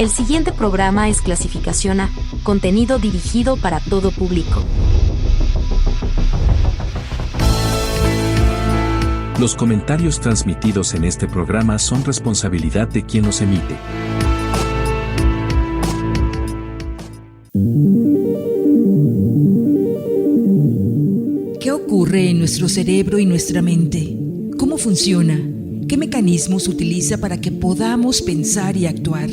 El siguiente programa es clasificación A, contenido dirigido para todo público. Los comentarios transmitidos en este programa son responsabilidad de quien los emite. ¿Qué ocurre en nuestro cerebro y nuestra mente? ¿Cómo funciona? ¿Qué mecanismos utiliza para que podamos pensar y actuar?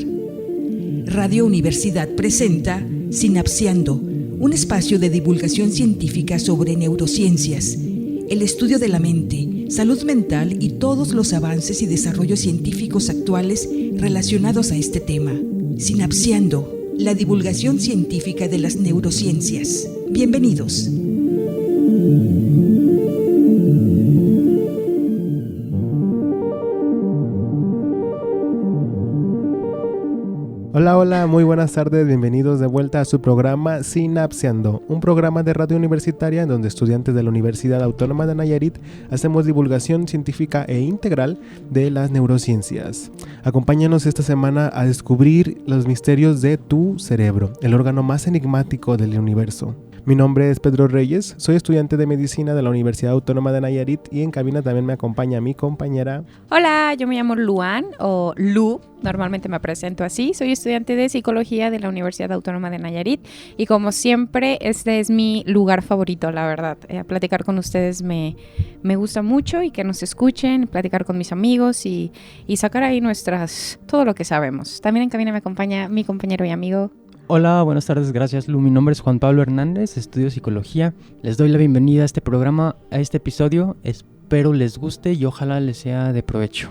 Radio Universidad presenta Sinapseando, un espacio de divulgación científica sobre neurociencias, el estudio de la mente, salud mental y todos los avances y desarrollos científicos actuales relacionados a este tema. Sinapseando, la divulgación científica de las neurociencias. Bienvenidos. Hola, muy buenas tardes, bienvenidos de vuelta a su programa Sinapseando, un programa de radio universitaria en donde estudiantes de la Universidad Autónoma de Nayarit hacemos divulgación científica e integral de las neurociencias. Acompáñanos esta semana a descubrir los misterios de tu cerebro, el órgano más enigmático del universo. Mi nombre es Pedro Reyes, soy estudiante de medicina de la Universidad Autónoma de Nayarit y en cabina también me acompaña mi compañera. Hola, yo me llamo Luan o Lu, normalmente me presento así, soy estudiante de psicología de la Universidad Autónoma de Nayarit y como siempre este es mi lugar favorito, la verdad. Platicar con ustedes me gusta mucho y que nos escuchen, platicar con mis amigos y sacar ahí todo lo que sabemos. También en cabina me acompaña mi compañero y amigo. Hola, buenas tardes, gracias Lu. Mi nombre es Juan Pablo Hernández, estudio psicología. Les doy la bienvenida a este programa, a este episodio. Espero les guste y ojalá les sea de provecho.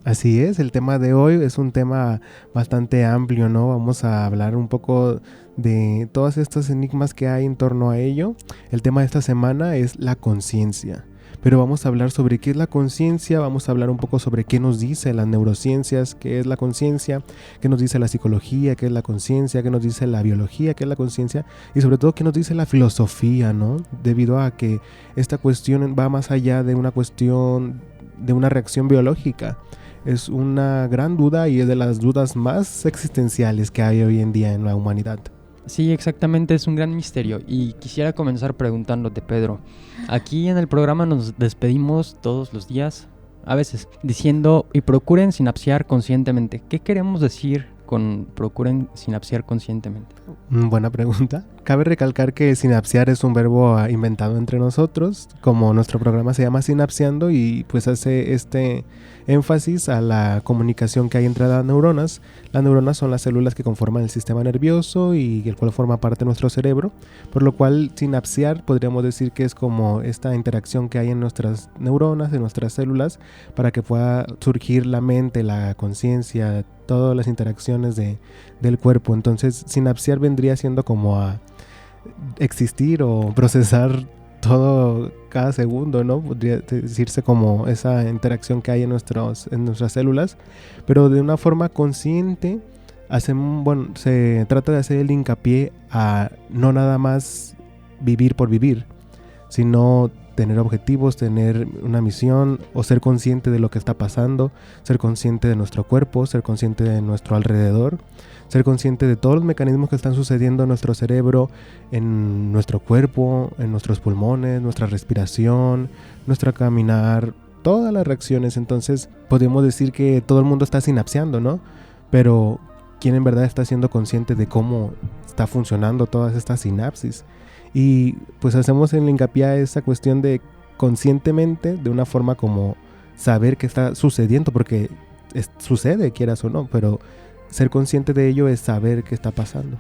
Así es, el tema de hoy es un tema bastante amplio, ¿no? Vamos a hablar un poco de todos estos enigmas que hay en torno a ello. El tema de esta semana es la conciencia. Pero vamos a hablar sobre qué es la conciencia, vamos a hablar un poco sobre qué nos dice las neurociencias, qué es la conciencia, qué nos dice la psicología, qué es la conciencia, qué nos dice la biología, qué es la conciencia y sobre todo qué nos dice la filosofía, ¿no? Debido a que esta cuestión va más allá de una cuestión de una reacción biológica. Es una gran duda y es de las dudas más existenciales que hay hoy en día en la humanidad. Sí, exactamente, es un gran misterio y quisiera comenzar preguntándote, Pedro. Aquí en el programa nos despedimos todos los días, a veces, diciendo y procuren sinapsear conscientemente. ¿Qué queremos decir con procuren sinapsear conscientemente? Buena pregunta. Cabe recalcar que sinapsear es un verbo inventado entre nosotros, como nuestro programa se llama Sinapseando y pues hace este énfasis a la comunicación que hay entre las neuronas. Las neuronas son las células que conforman el sistema nervioso y el cual forma parte de nuestro cerebro, por lo cual sinapsear podríamos decir que es como esta interacción que hay en nuestras neuronas, en nuestras células, para que pueda surgir la mente, la conciencia, todas las interacciones del cuerpo. Entonces sinapsear vendría siendo como a existir o procesar todo cada segundo, ¿no? Podría decirse como esa interacción que hay en nuestras células, pero de una forma consciente. Se trata de hacer el hincapié a no nada más vivir por vivir, sino tener objetivos, tener una misión o ser consciente de lo que está pasando, ser consciente de nuestro cuerpo, ser consciente de nuestro alrededor, ser consciente de todos los mecanismos que están sucediendo en nuestro cerebro, en nuestro cuerpo, en nuestros pulmones, nuestra respiración, nuestro caminar, todas las reacciones. Entonces podemos decir que todo el mundo está sinapseando, ¿no? Pero ¿quién en verdad está siendo consciente de cómo está funcionando todas estas sinapsis? Y pues hacemos el hincapié a esa cuestión de conscientemente, de una forma como saber qué está sucediendo, porque sucede, quieras o no, pero ser consciente de ello es saber qué está pasando.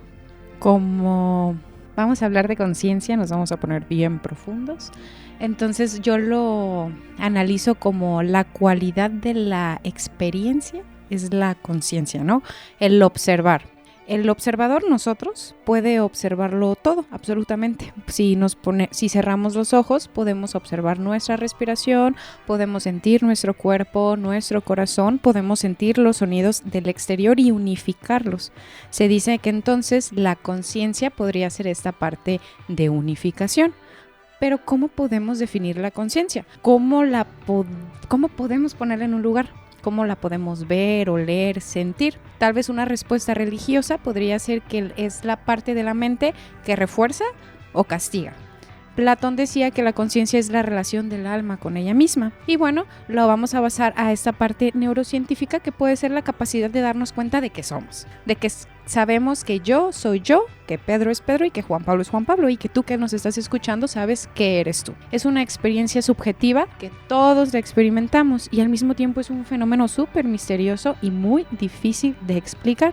Como vamos a hablar de conciencia, nos vamos a poner bien profundos. Entonces yo lo analizo como la cualidad de la experiencia es la conciencia, ¿no? El observar. El observador, nosotros, puede observarlo todo, absolutamente. Si cerramos los ojos, podemos observar nuestra respiración, podemos sentir nuestro cuerpo, nuestro corazón, podemos sentir los sonidos del exterior y unificarlos. Se dice que entonces la conciencia podría ser esta parte de unificación. Pero ¿cómo podemos definir la conciencia? ¿Cómo podemos ponerla en un lugar? ¿Cómo la podemos ver, oler, sentir? Tal vez una respuesta religiosa podría ser que es la parte de la mente que refuerza o castiga. Platón decía que la conciencia es la relación del alma con ella misma. Y bueno, lo vamos a basar a esta parte neurocientífica que puede ser la capacidad de darnos cuenta de que somos. De que sabemos que yo soy yo, que Pedro es Pedro y que Juan Pablo es Juan Pablo y que tú que nos estás escuchando sabes que eres tú. Es una experiencia subjetiva que todos la experimentamos y al mismo tiempo es un fenómeno súper misterioso y muy difícil de explicar.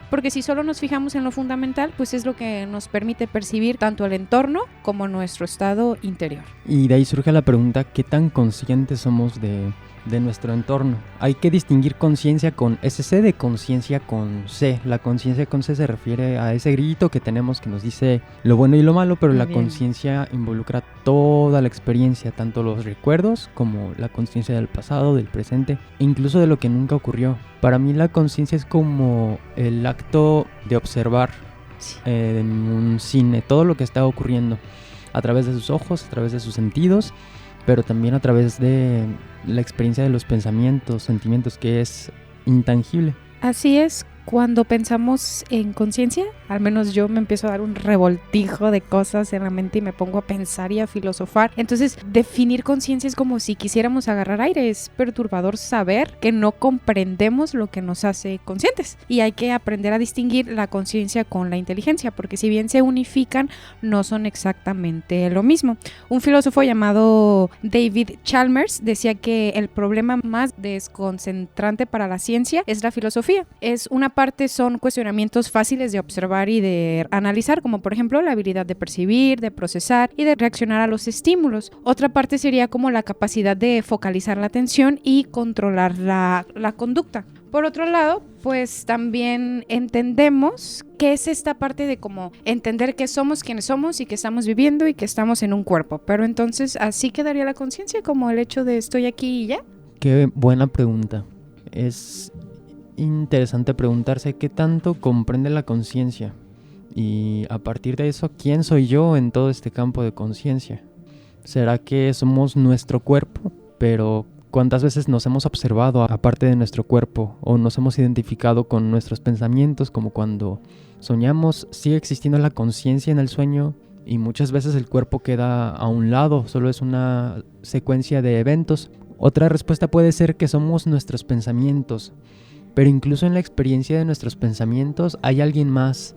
Porque si solo nos fijamos en lo fundamental, pues es lo que nos permite percibir tanto el entorno como nuestro estado interior. Y de ahí surge la pregunta, ¿qué tan conscientes somos de nuestro entorno? Hay que distinguir conciencia con SC de conciencia con C. La conciencia con C se refiere a ese grillito que tenemos que nos dice lo bueno y lo malo, pero la conciencia involucra toda la experiencia, tanto los recuerdos como la conciencia del pasado, del presente, incluso de lo que nunca ocurrió. Para mí la conciencia es como el acto de observar en un cine todo lo que está ocurriendo a través de sus ojos, a través de sus sentidos, pero también a través de la experiencia de los pensamientos, sentimientos, que es intangible. Así es, cuando pensamos en conciencia, al menos yo me empiezo a dar un revoltijo de cosas en la mente y me pongo a pensar y a filosofar. Entonces, definir conciencia es como si quisiéramos agarrar aire. Es perturbador saber que no comprendemos lo que nos hace conscientes. Y hay que aprender a distinguir la conciencia con la inteligencia, porque si bien se unifican, no son exactamente lo mismo. Un filósofo llamado David Chalmers decía que el problema más desconcentrante para la ciencia es la filosofía. Es una parte son cuestionamientos fáciles de observar y de analizar, como por ejemplo la habilidad de percibir, de procesar y de reaccionar a los estímulos. Otra parte sería como la capacidad de focalizar la atención y controlar la conducta. Por otro lado, pues también entendemos que es esta parte de como entender que somos quienes somos y que estamos viviendo y que estamos en un cuerpo. Pero entonces, ¿así quedaría la conciencia como el hecho de estoy aquí y ya? Qué buena pregunta. Es interesante preguntarse qué tanto comprende la conciencia y a partir de eso, ¿quién soy yo en todo este campo de conciencia? ¿Será que somos nuestro cuerpo? Pero ¿cuántas veces nos hemos observado aparte de nuestro cuerpo o nos hemos identificado con nuestros pensamientos, como cuando soñamos? Sigue existiendo la conciencia en el sueño y muchas veces el cuerpo queda a un lado, solo es una secuencia de eventos. Otra respuesta puede ser que somos nuestros pensamientos. Pero incluso en la experiencia de nuestros pensamientos hay alguien más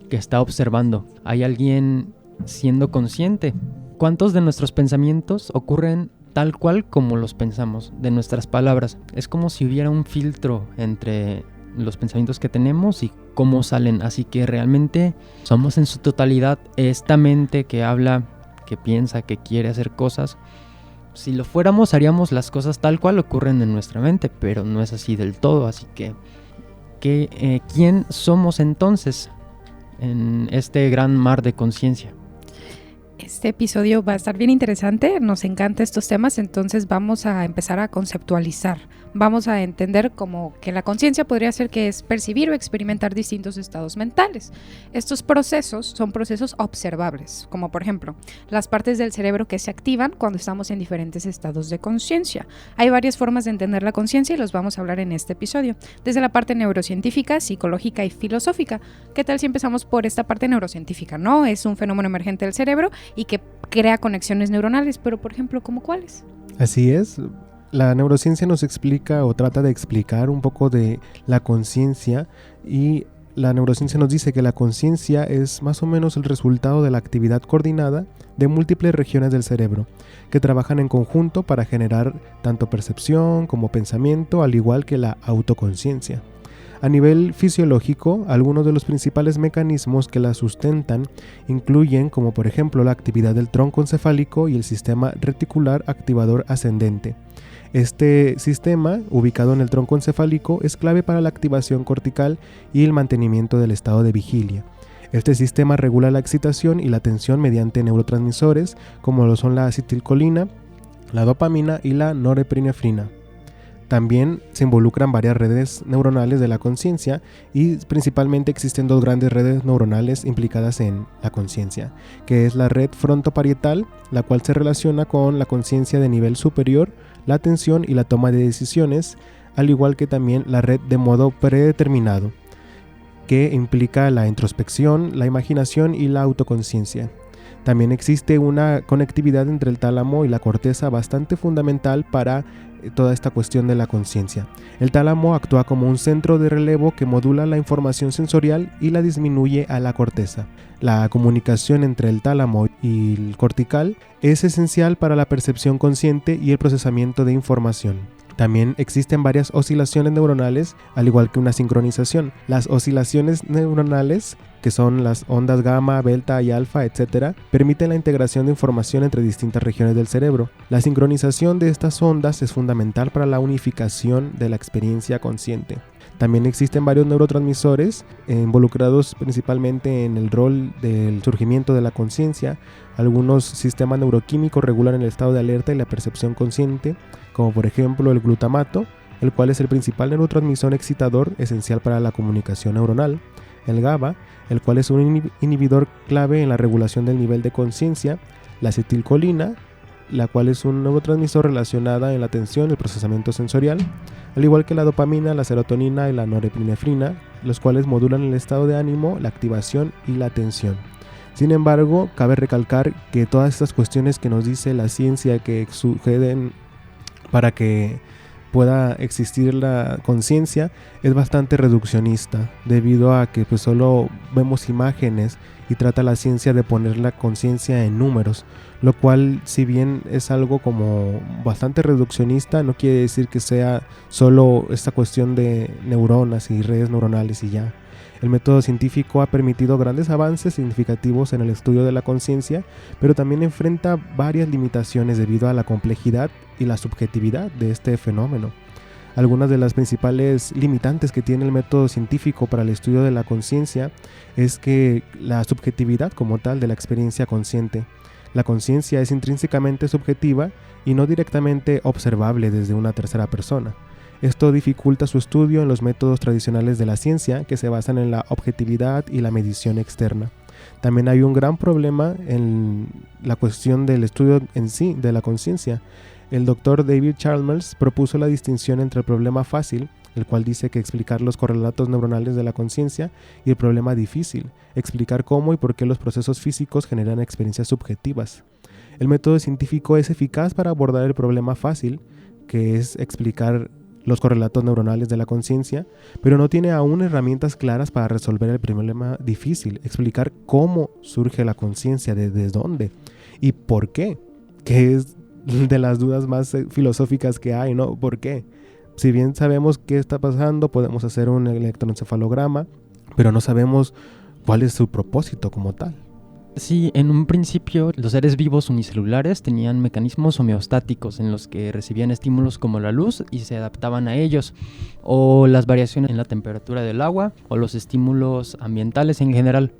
que está observando, hay alguien siendo consciente. ¿Cuántos de nuestros pensamientos ocurren tal cual como los pensamos, de nuestras palabras? Es como si hubiera un filtro entre los pensamientos que tenemos y cómo salen, así que realmente somos en su totalidad esta mente que habla, que piensa, que quiere hacer cosas. Si lo fuéramos, haríamos las cosas tal cual ocurren en nuestra mente, pero no es así del todo. Así que ¿quién somos entonces en este gran mar de conciencia? Este episodio va a estar bien interesante, nos encantan estos temas, entonces vamos a empezar a conceptualizar. Vamos a entender como que la conciencia podría ser que es percibir o experimentar distintos estados mentales. Estos procesos son procesos observables, como por ejemplo, las partes del cerebro que se activan cuando estamos en diferentes estados de conciencia. Hay varias formas de entender la conciencia y los vamos a hablar en este episodio, desde la parte neurocientífica, psicológica y filosófica. ¿Qué tal si empezamos por esta parte neurocientífica? ¿No? Es un fenómeno emergente del cerebro y que crea conexiones neuronales, pero por ejemplo, ¿cómo cuáles? Así es. La neurociencia nos explica o trata de explicar un poco de la conciencia y la neurociencia nos dice que la conciencia es más o menos el resultado de la actividad coordinada de múltiples regiones del cerebro que trabajan en conjunto para generar tanto percepción como pensamiento, al igual que la autoconciencia. A nivel fisiológico, algunos de los principales mecanismos que la sustentan incluyen, como por ejemplo la actividad del tronco encefálico y el sistema reticular activador ascendente. Este sistema, ubicado en el tronco encefálico, es clave para la activación cortical y el mantenimiento del estado de vigilia. Este sistema regula la excitación y la tensión mediante neurotransmisores como lo son la acetilcolina, la dopamina y la norepinefrina. También se involucran varias redes neuronales de la conciencia y principalmente existen dos grandes redes neuronales implicadas en la conciencia, que es la red frontoparietal, la cual se relaciona con la conciencia de nivel superior, la atención y la toma de decisiones, al igual que también la red de modo predeterminado, que implica la introspección, la imaginación y la autoconciencia. También existe una conectividad entre el tálamo y la corteza bastante fundamental para toda esta cuestión de la conciencia. El tálamo actúa como un centro de relevo que modula la información sensorial y la disminuye a la corteza. La comunicación entre el tálamo y el cortical es esencial para la percepción consciente y el procesamiento de información. También existen varias oscilaciones neuronales, al igual que una sincronización. Las oscilaciones neuronales, que son las ondas gamma, delta y alfa, etc., permiten la integración de información entre distintas regiones del cerebro. La sincronización de estas ondas es fundamental para la unificación de la experiencia consciente. También existen varios neurotransmisores involucrados principalmente en el rol del surgimiento de la conciencia. Algunos sistemas neuroquímicos regulan el estado de alerta y la percepción consciente, como por ejemplo el glutamato, el cual es el principal neurotransmisor excitador esencial para la comunicación neuronal. El GABA, el cual es un inhibidor clave en la regulación del nivel de conciencia. La acetilcolina, la cual es un neurotransmisor relacionada en la atención y el procesamiento sensorial, al igual que la dopamina, la serotonina y la norepinefrina, los cuales modulan el estado de ánimo, la activación y la atención. Sin embargo, cabe recalcar que todas estas cuestiones que nos dice la ciencia que suceden para que pueda existir la conciencia es bastante reduccionista, debido a que pues solo vemos imágenes y trata la ciencia de poner la conciencia en números, lo cual, si bien es algo como bastante reduccionista, no quiere decir que sea solo esta cuestión de neuronas y redes neuronales y ya. El método científico ha permitido grandes avances significativos en el estudio de la conciencia, pero también enfrenta varias limitaciones debido a la complejidad y la subjetividad de este fenómeno. Algunas de las principales limitantes que tiene el método científico para el estudio de la conciencia es que la subjetividad como tal de la experiencia consciente. La conciencia es intrínsecamente subjetiva y no directamente observable desde una tercera persona. Esto dificulta su estudio en los métodos tradicionales de la ciencia, que se basan en la objetividad y la medición externa. También hay un gran problema en la cuestión del estudio en sí de la conciencia. El doctor David Chalmers propuso la distinción entre el problema fácil, el cual dice que explicar los correlatos neuronales de la conciencia, y el problema difícil, explicar cómo y por qué los procesos físicos generan experiencias subjetivas. El método científico es eficaz para abordar el problema fácil, que es explicar los correlatos neuronales de la conciencia, pero no tiene aún herramientas claras para resolver el problema difícil, explicar cómo surge la conciencia, desde dónde y por qué, que es de las dudas más filosóficas que hay, ¿no? ¿Por qué? Si bien sabemos qué está pasando, podemos hacer un electroencefalograma, pero no sabemos cuál es su propósito como tal. Sí, en un principio los seres vivos unicelulares tenían mecanismos homeostáticos en los que recibían estímulos como la luz y se adaptaban a ellos, o las variaciones en la temperatura del agua, o los estímulos ambientales en general.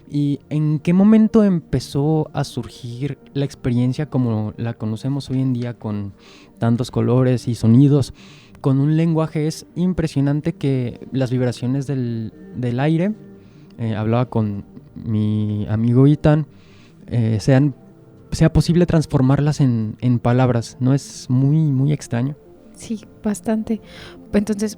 ¿Y en qué momento empezó a surgir la experiencia como la conocemos hoy en día, con tantos colores y sonidos, con un lenguaje? Es impresionante que las vibraciones del aire, hablaba con mi amigo Ethan, sea posible transformarlas en palabras, ¿no es muy extraño? Sí, bastante. Entonces,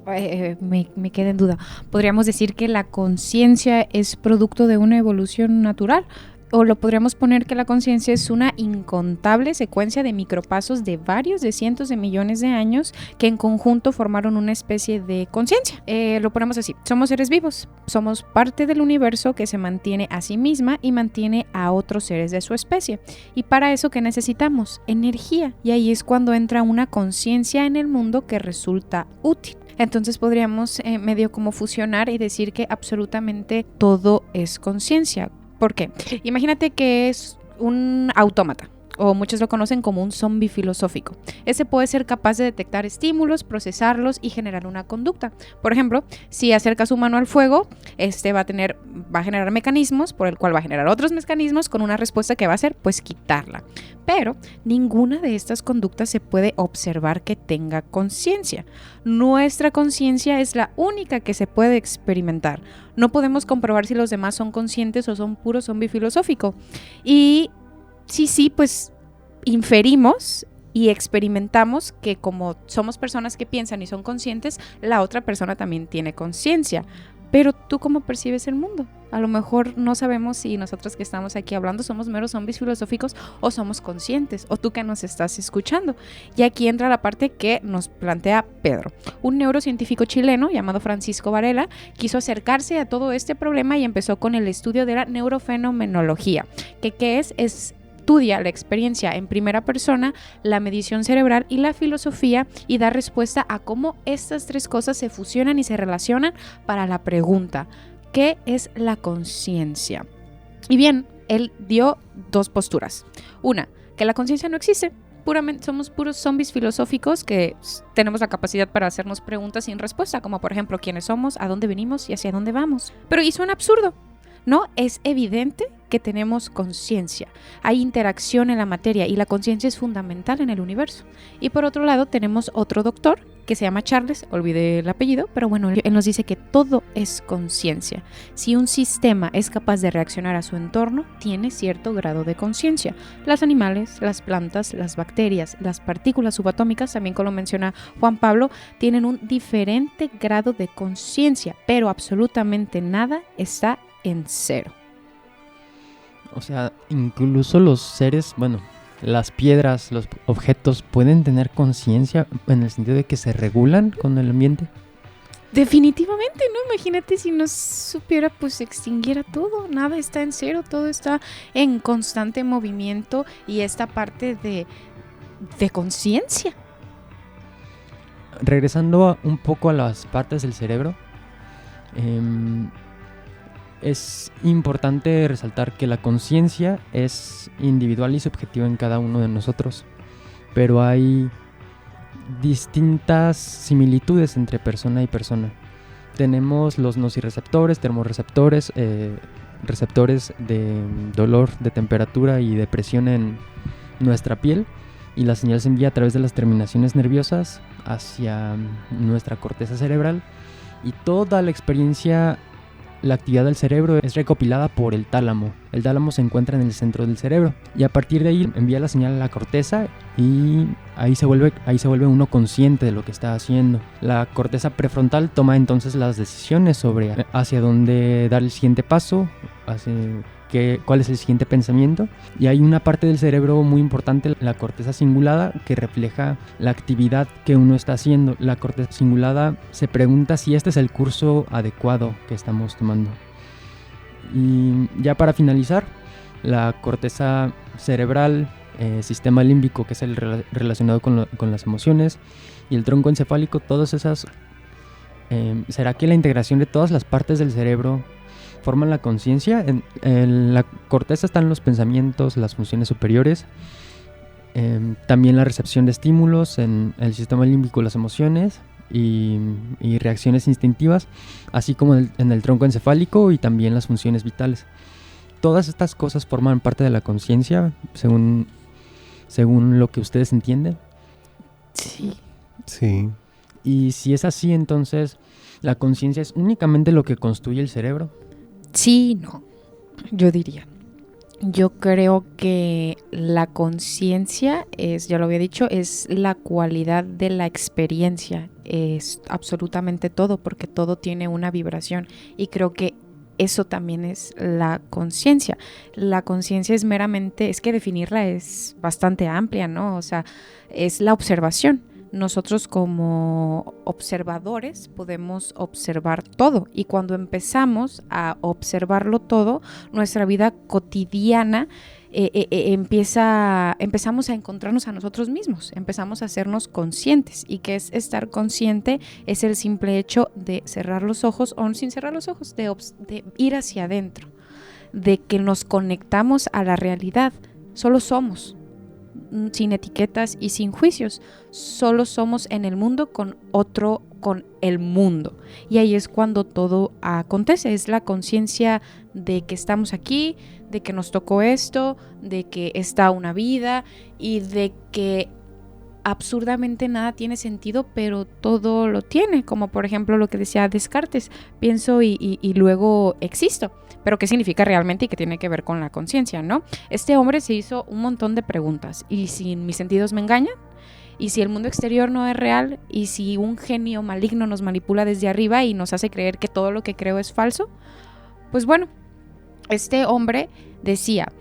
me queda en duda. ¿Podríamos decir que la conciencia es producto de una evolución natural? ¿O lo podríamos poner que la conciencia es una incontable secuencia de micropasos de varios de cientos de millones de años que en conjunto formaron una especie de conciencia? Lo ponemos así: somos seres vivos, somos parte del universo que se mantiene a sí misma y mantiene a otros seres de su especie. Y para eso, ¿qué necesitamos? Energía. Y ahí es cuando entra una conciencia en el mundo que resulta útil. Entonces podríamos medio como fusionar y decir que absolutamente todo es conciencia. ¿Por qué? Imagínate que es un autómata, o muchos lo conocen como un zombie filosófico. Ese puede ser capaz de detectar estímulos, procesarlos y generar una conducta. Por ejemplo, si acerca su mano al fuego, va a generar mecanismos, por el cual va a generar otros mecanismos con una respuesta que va a ser, pues, quitarla. Pero ninguna de estas conductas se puede observar que tenga conciencia. Nuestra conciencia es la única que se puede experimentar. No podemos comprobar si los demás son conscientes o son puro zombie filosófico. Y sí, pues inferimos y experimentamos que como somos personas que piensan y son conscientes, la otra persona también tiene conciencia. Pero ¿tú cómo percibes el mundo? A lo mejor no sabemos si nosotros que estamos aquí hablando somos meros zombies filosóficos o somos conscientes, o tú que nos estás escuchando. Y aquí entra la parte que nos plantea Pedro. Un neurocientífico chileno llamado Francisco Varela quiso acercarse a todo este problema y empezó con el estudio de la neurofenomenología. ¿Qué es? Estudia la experiencia en primera persona, la medición cerebral y la filosofía, y da respuesta a cómo estas tres cosas se fusionan y se relacionan para la pregunta: ¿qué es la conciencia? Y bien, él dio dos posturas. Una, que la conciencia no existe. Somos puros zombies filosóficos que tenemos la capacidad para hacernos preguntas sin respuesta, como por ejemplo quiénes somos, a dónde venimos y hacia dónde vamos. Pero y suena absurdo, ¿no? Es evidente que tenemos conciencia, hay interacción en la materia y la conciencia es fundamental en el universo. Y por otro lado tenemos otro doctor que se llama Charles, olvidé el apellido, pero bueno, él nos dice que todo es conciencia. Si un sistema es capaz de reaccionar a su entorno, tiene cierto grado de conciencia. Los animales, las plantas, las bacterias, las partículas subatómicas, también como lo menciona Juan Pablo, tienen un diferente grado de conciencia, pero absolutamente nada está en cero. O sea, incluso los seres, bueno, las piedras, los objetos pueden tener conciencia en el sentido de que se regulan con el ambiente. Definitivamente, ¿no? Imagínate si no supiera, pues se extinguiera todo. Nada está en cero, todo está en constante movimiento y esta parte de conciencia. Regresando un poco a las partes del cerebro, es importante resaltar que la conciencia es individual y subjetiva en cada uno de nosotros, pero hay distintas similitudes entre persona y persona. Tenemos los nociceptores, termorreceptores, receptores de dolor, de temperatura y de presión en nuestra piel, y la señal se envía a través de las terminaciones nerviosas hacia nuestra corteza cerebral, y toda la experiencia, la actividad del cerebro es recopilada por el tálamo. El tálamo se encuentra en el centro del cerebro y a partir de ahí envía la señal a la corteza y ahí se vuelve uno consciente de lo que está haciendo. La corteza prefrontal toma entonces las decisiones sobre hacia dónde dar el siguiente paso, cuál es el siguiente pensamiento, y hay una parte del cerebro muy importante, la corteza cingulada, que refleja la actividad que uno está haciendo. La corteza cingulada se pregunta si este es el curso adecuado que estamos tomando. Y ya para finalizar, la corteza cerebral, sistema límbico, que es el relacionado con las emociones, y el tronco encefálico, todas esas, ¿será que la integración de todas las partes del cerebro forman la conciencia? En la corteza están los pensamientos, las funciones superiores, también la recepción de estímulos, en el sistema límbico las emociones y reacciones instintivas, así como en el tronco encefálico y también las funciones vitales. Todas estas cosas forman parte de la conciencia, según lo que ustedes entienden. Sí. Y si es así, entonces, ¿la conciencia es únicamente lo que construye el cerebro? Sí, no, yo diría. Yo creo que la conciencia es, ya lo había dicho, es la cualidad de la experiencia, es absolutamente todo, porque todo tiene una vibración y creo que eso también es la conciencia. La conciencia es meramente, es que definirla es bastante amplia, ¿no? O sea, es la observación. Nosotros como observadores podemos observar todo y cuando empezamos a observarlo todo, nuestra vida cotidiana empezamos a encontrarnos a nosotros mismos, empezamos a hacernos conscientes. ¿Y qué es estar consciente? Es el simple hecho de cerrar los ojos o sin cerrar los ojos, de ir hacia adentro, de que nos conectamos a la realidad. Solo somos, sin etiquetas y sin juicios, solo somos en el mundo con el mundo, y ahí es cuando todo acontece. Es la conciencia de que estamos aquí, de que nos tocó esto, de que está una vida y de que absurdamente nada tiene sentido, pero todo lo tiene, como por ejemplo lo que decía Descartes, pienso y luego existo. Pero ¿qué significa realmente y qué tiene que ver con la conciencia, no? Este hombre se hizo un montón de preguntas. ¿Y si mis sentidos me engañan? ¿Y si el mundo exterior no es real? ¿Y si un genio maligno nos manipula desde arriba y nos hace creer que todo lo que creo es falso? Pues bueno, este hombre decía,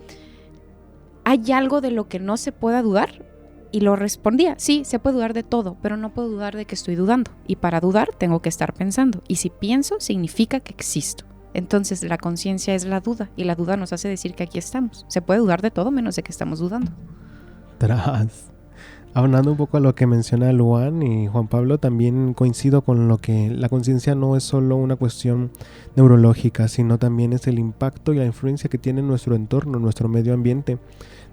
¿hay algo de lo que no se pueda dudar? Y lo respondía, sí, se puede dudar de todo, pero no puedo dudar de que estoy dudando. Y para dudar tengo que estar pensando. Y si pienso, significa que existo. Entonces la conciencia es la duda, y la duda nos hace decir que aquí estamos. Se puede dudar de todo menos de que estamos dudando. Aunando un poco a lo que menciona Luan y Juan Pablo, también coincido con lo que la conciencia no es solo una cuestión neurológica, sino también es el impacto y la influencia que tiene nuestro entorno, nuestro medio ambiente,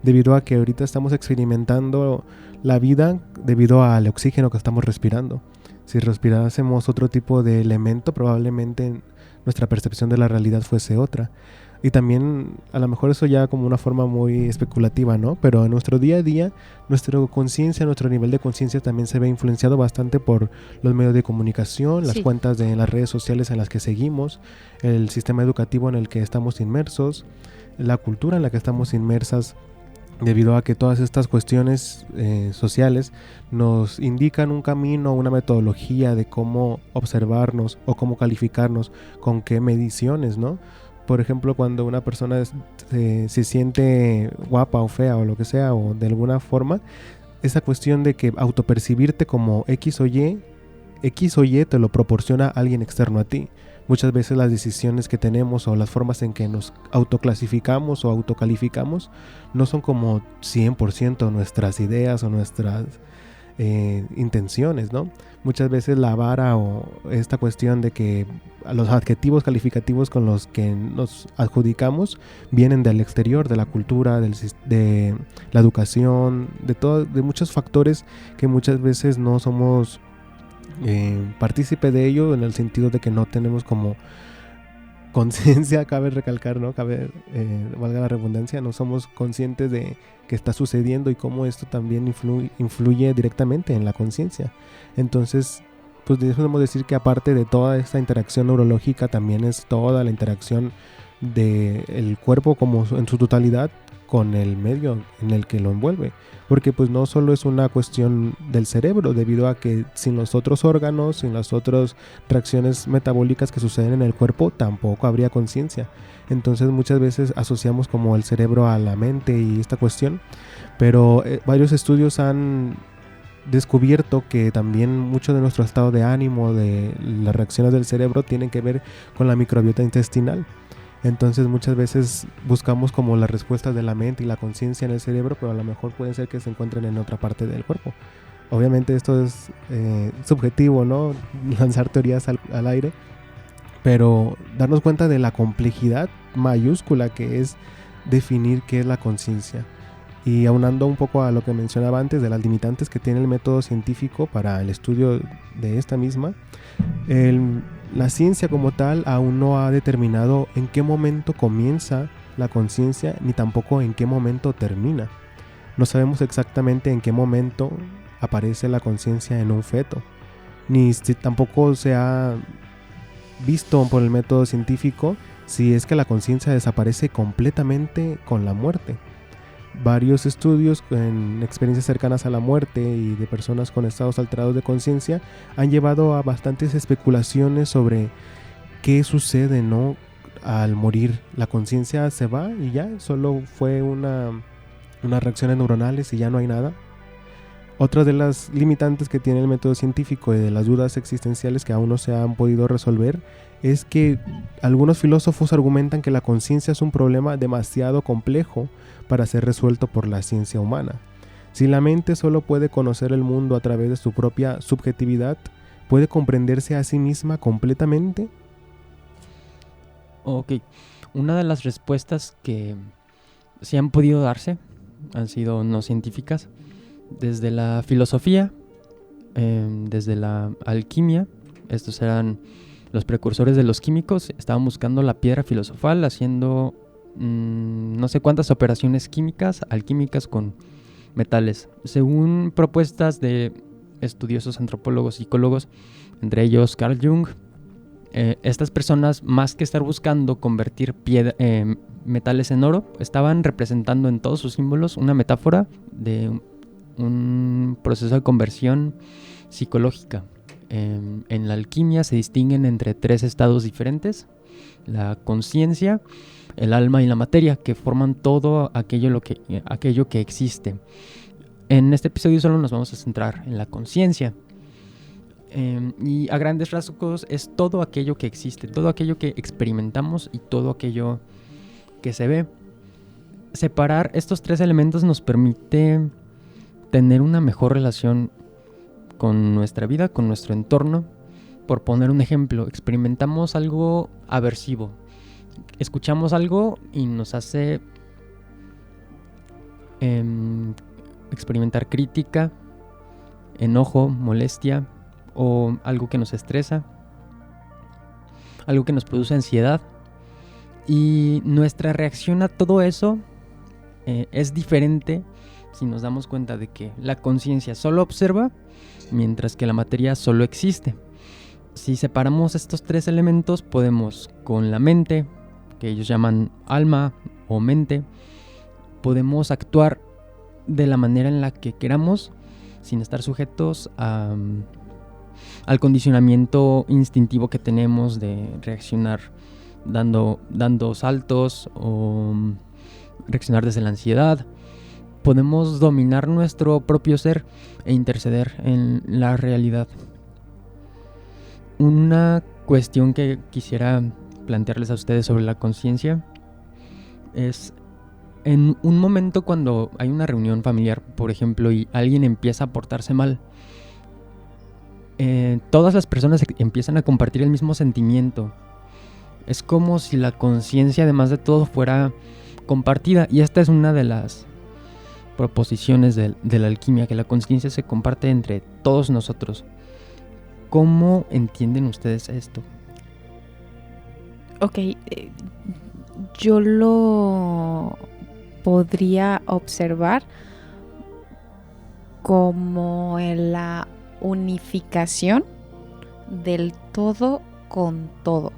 debido a que ahorita estamos experimentando la vida debido al oxígeno que estamos respirando. Si respirásemos otro tipo de elemento, probablemente nuestra percepción de la realidad fuese otra. Y también, a lo mejor eso ya como una forma muy especulativa, ¿no? Pero en nuestro día a día, nuestra conciencia, nuestro nivel de conciencia también se ve influenciado bastante por los medios de comunicación, las cuentas de las redes sociales en las que seguimos, el sistema educativo en el que estamos inmersos, la cultura en la que estamos inmersas, debido a que todas estas cuestiones sociales nos indican un camino, una metodología de cómo observarnos o cómo calificarnos, con qué mediciones, ¿no? Por ejemplo, cuando una persona se siente guapa o fea o lo que sea, o de alguna forma, esa cuestión de que autopercibirte como X o Y te lo proporciona alguien externo a ti. Muchas veces las decisiones que tenemos o las formas en que nos autoclasificamos o autocalificamos no son como 100% nuestras ideas o nuestras intenciones, ¿no? Muchas veces la vara o esta cuestión de que los adjetivos calificativos con los que nos adjudicamos vienen del exterior, de la cultura, de la educación, de muchos factores que muchas veces no somos partícipe de ello, en el sentido de que no tenemos como conciencia, cabe recalcar, ¿no? Valga la redundancia, no somos conscientes de que está sucediendo y cómo esto también influye directamente en la conciencia. Entonces, pues podemos decir que aparte de toda esta interacción neurológica, también es toda la interacción del cuerpo como en su totalidad con el medio en el que lo envuelve, porque pues no solo es una cuestión del cerebro, debido a que sin los otros órganos, sin las otras reacciones metabólicas que suceden en el cuerpo, tampoco habría conciencia. Entonces muchas veces asociamos como el cerebro a la mente y esta cuestión, pero varios estudios han descubierto que también mucho de nuestro estado de ánimo, de las reacciones del cerebro, tienen que ver con la microbiota intestinal. Entonces muchas veces buscamos como las respuestas de la mente y la conciencia en el cerebro, pero a lo mejor puede ser que se encuentren en otra parte del cuerpo. Obviamente esto es subjetivo, ¿no? Lanzar teorías al aire, pero darnos cuenta de la complejidad mayúscula que es definir qué es la conciencia. Y aunando un poco a lo que mencionaba antes de las limitantes que tiene el método científico para el estudio de esta misma, la ciencia como tal aún no ha determinado en qué momento comienza la conciencia, ni tampoco en qué momento termina. No sabemos exactamente en qué momento aparece la conciencia en un feto, ni tampoco se ha visto por el método científico si es que la conciencia desaparece completamente con la muerte. Varios estudios en experiencias cercanas a la muerte y de personas con estados alterados de conciencia han llevado a bastantes especulaciones sobre qué sucede, ¿no? Al morir. La conciencia se va y ya, solo fue unas reacciones neuronales y ya no hay nada. Otra de las limitantes que tiene el método científico y de las dudas existenciales que aún no se han podido resolver es que algunos filósofos argumentan que la conciencia es un problema demasiado complejo para ser resuelto por la ciencia humana. Si la mente solo puede conocer el mundo a través de su propia subjetividad, ¿puede comprenderse a sí misma completamente? Ok, una de las respuestas que sí han podido darse han sido no científicas, desde la filosofía, desde la alquimia. Estos eran los precursores de los químicos, estaban buscando la piedra filosofal, haciendo no sé cuántas operaciones químicas, alquímicas con metales. Según propuestas de estudiosos antropólogos, psicólogos, entre ellos Carl Jung, estas personas, más que estar buscando convertir metales en oro, estaban representando en todos sus símbolos una metáfora de un proceso de conversión psicológica. En la alquimia se distinguen entre 3 estados diferentes: la conciencia, el alma y la materia, que forman todo aquello que existe. En este episodio solo nos vamos a centrar en la conciencia. Y a grandes rasgos es todo aquello que existe, todo aquello que experimentamos y todo aquello que se ve. Separar estos 3 elementos nos permite tener una mejor relación con nuestra vida, con nuestro entorno. Por poner un ejemplo, experimentamos algo aversivo, escuchamos algo y nos hace experimentar crítica, enojo, molestia, o algo que nos estresa, algo que nos produce ansiedad, y nuestra reacción a todo eso es diferente si nos damos cuenta de que la conciencia solo observa, mientras que la materia solo existe. Si separamos estos 3 elementos, podemos, con la mente, que ellos llaman alma o mente, podemos actuar de la manera en la que queramos, sin estar sujetos al condicionamiento instintivo que tenemos de reaccionar dando saltos o reaccionar desde la ansiedad. Podemos dominar nuestro propio ser e interceder en la realidad. Una cuestión que quisiera plantearles a ustedes sobre la conciencia es: en un momento cuando hay una reunión familiar, por ejemplo, y alguien empieza a portarse mal, todas las personas empiezan a compartir el mismo sentimiento. Es como si la conciencia, además de todo, fuera compartida. Y esta es una de las proposiciones de la alquimia, que la conciencia se comparte entre todos nosotros. ¿Cómo entienden ustedes esto? Ok, yo lo podría observar como en la unificación del todo con todo.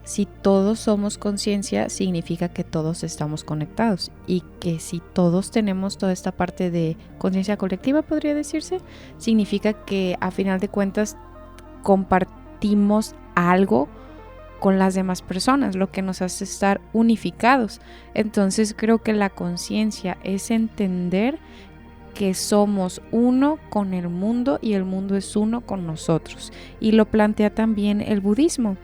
Si todos somos conciencia, significa que todos estamos conectados, y que si todos tenemos toda esta parte de conciencia colectiva, podría decirse, significa que a final de cuentas compartimos algo con las demás personas, lo que nos hace estar unificados. Entonces creo que la conciencia es entender que somos uno con el mundo y el mundo es uno con nosotros. Y lo plantea también el budismo.